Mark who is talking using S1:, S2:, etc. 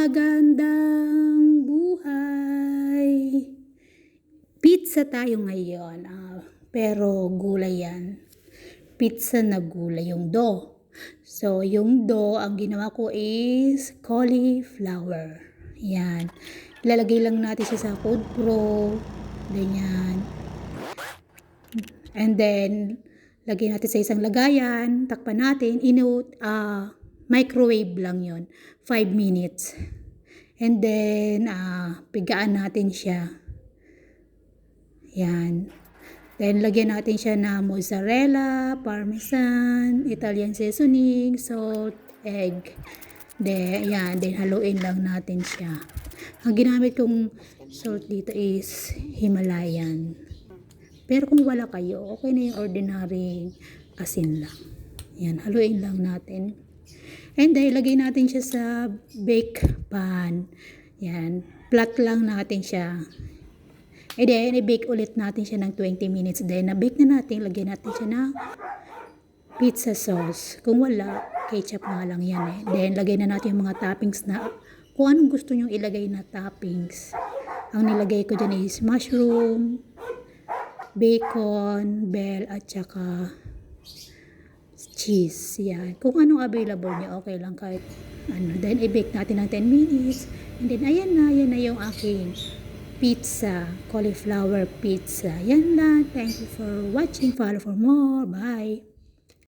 S1: Magandang buhay! Pizza tayo ngayon, pero gulay yan. Pizza na gulay yung dough. So, yung dough, ang ginawa ko is cauliflower. Yan. Ilalagay lang natin siya sa food pro. Ganyan. And then, lagyan natin sa isang lagayan. Takpan natin. Microwave lang yon 5 minutes. And then, pigaan natin siya. Yan. Then, lagyan natin siya na mozzarella, parmesan, Italian seasoning, salt, egg. Then, yan. Then, haluin lang natin siya. Ang ginamit kong salt dito is Himalayan. Pero kung wala kayo, okay na yung ordinary asin lang. Yan. Haluin lang natin. And then, ilagay natin siya sa bake pan. Yan. Flat lang natin siya. And then, i-bake ulit natin siya ng 20 minutes. Then, na-bake na natin. Lagyan natin siya ng pizza sauce. Kung wala, ketchup nga lang yan eh. Then, lagay na natin yung mga toppings na kung anong gusto nyong ilagay na toppings. Ang nilagay ko dyan is mushroom, bacon, bell, at saka cheese. Yan. Kung anong available nyo, okay lang kahit ano. Then, i-bake natin ng 10 minutes. And then, ayan na yung aking pizza, cauliflower pizza. Yan lang. Thank you for watching. Follow for more. Bye.